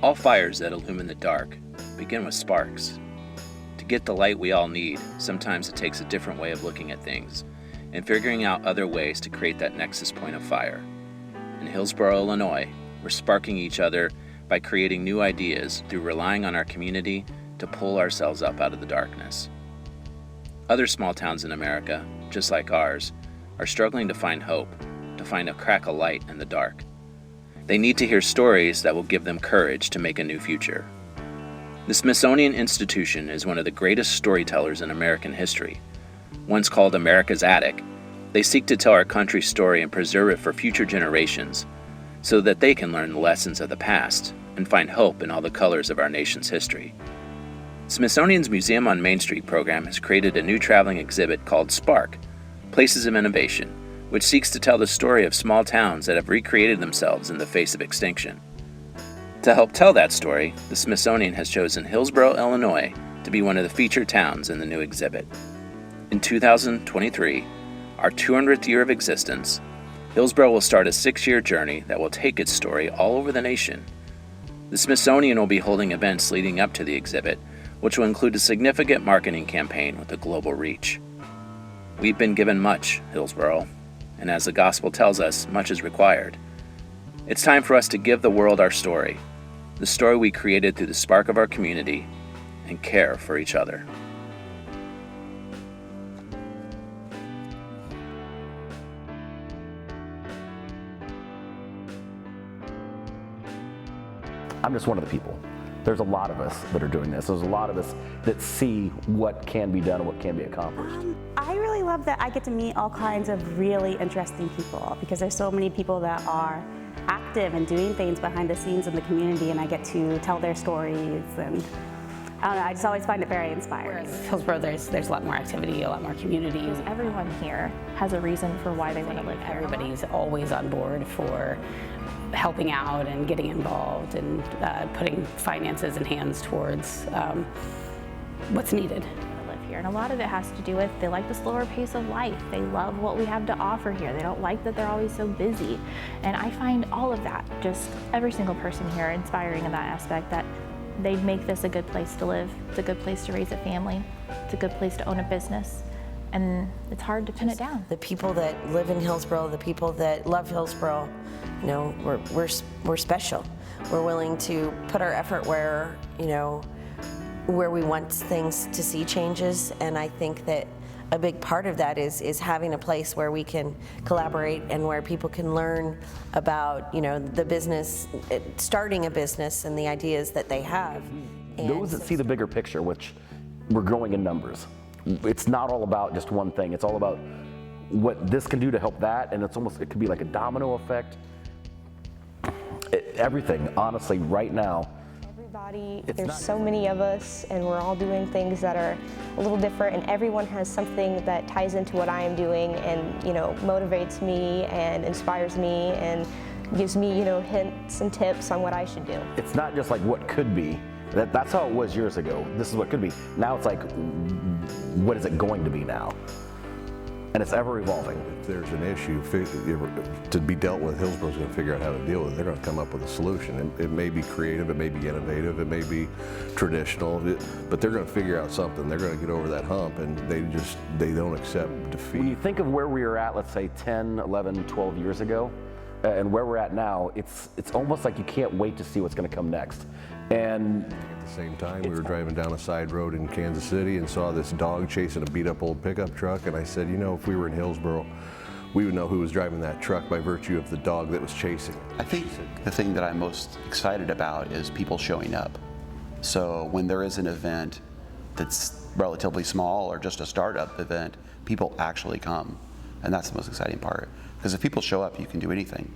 All fires that illumine the dark begin with sparks. To get the light we all need, sometimes it takes a different way of looking at things and figuring out other ways to create that nexus point of fire. In Hillsboro, Illinois, we're sparking each other by creating new ideas through relying on our community to pull ourselves up out of the darkness. Other small towns in America, just like ours, are struggling to find hope, to find a crack of light in the dark. They need to hear stories that will give them courage to make a new future. The Smithsonian Institution is one of the greatest storytellers in American history. Once called America's Attic, they seek to tell our country's story and preserve it for future generations so that they can learn the lessons of the past and find hope in all the colors of our nation's history. Smithsonian's Museum on Main Street program has created a new traveling exhibit called Spark, Places of Innovation, which seeks to tell the story of small towns that have recreated themselves in the face of extinction. To help tell that story, the Smithsonian has chosen Hillsboro, Illinois, to be one of the featured towns in the new exhibit. In 2023, our 200th year of existence, Hillsboro will start a 6-year journey that will take its story all over the nation. The Smithsonian will be holding events leading up to the exhibit, which will include a significant marketing campaign with a global reach. We've been given much, Hillsboro, and as the gospel tells us, much is required. It's time for us to give the world our story, the story we created through the spark of our community, and care for each other. I'm just one of the people. There's a lot of us that are doing this. There's a lot of us that see what can be done and what can be accomplished. I really love that I get to meet all kinds of really interesting people because there's so many people that are active and doing things behind the scenes in the community, and I get to tell their stories, and I don't know, I just always find it very inspiring. Whereas Hillsboro, there's a lot more activity, a lot more community. Everyone here has a reason for why they want to live here. Everybody's always on board for helping out and getting involved and putting finances and hands towards what's needed. Live here, and a lot of it has to do with they like the slower pace of life. They love what we have to offer here. They don't like that they're always so busy, and I find all of that, just every single person here, inspiring in that aspect, that they'd make this a good place to live. It's a good place to raise a family. It's a good place to own a business, and it's hard to pin it down. The people that live in Hillsboro, the people that love Hillsboro, you know, we're special. We're willing to put our effort where, you know, where we want things to see changes, and I think that a big part of that is having a place where we can collaborate and where people can learn about, you know, the business, starting a business and the ideas that they have. And those that see the bigger picture, which we're growing in numbers. It's not all about just one thing. It's all about what this can do to help that, and it could be like a domino effect. Everything, honestly, right now. There's so many of us, and we're all doing things that are a little different, and everyone has something that ties into what I am doing and, you know, motivates me and inspires me and gives me, you know, hints and tips on what I should do. It's not just like what could be. That's how it was years ago. This is what could be. Now it's like, what is it going to be now? And it's ever evolving. If there's an issue to be dealt with, Hillsboro's going to figure out how to deal with it. They're going to come up with a solution. It may be creative, it may be innovative, it may be traditional, but they're going to figure out something. They're going to get over that hump, and they don't accept defeat. When you think of where we were at, let's say 10, 11, 12 years ago, and where we're at now, it's almost like you can't wait to see what's going to come next. And at the same time, we were driving down a side road in Kansas City and saw this dog chasing a beat up old pickup truck, and I said, you know, if we were in Hillsboro, we would know who was driving that truck by virtue of the dog that was chasing it. I think the thing that I'm most excited about is people showing up. So when there is an event that's relatively small or just a startup event, people actually come, and that's the most exciting part. Because if people show up, you can do anything.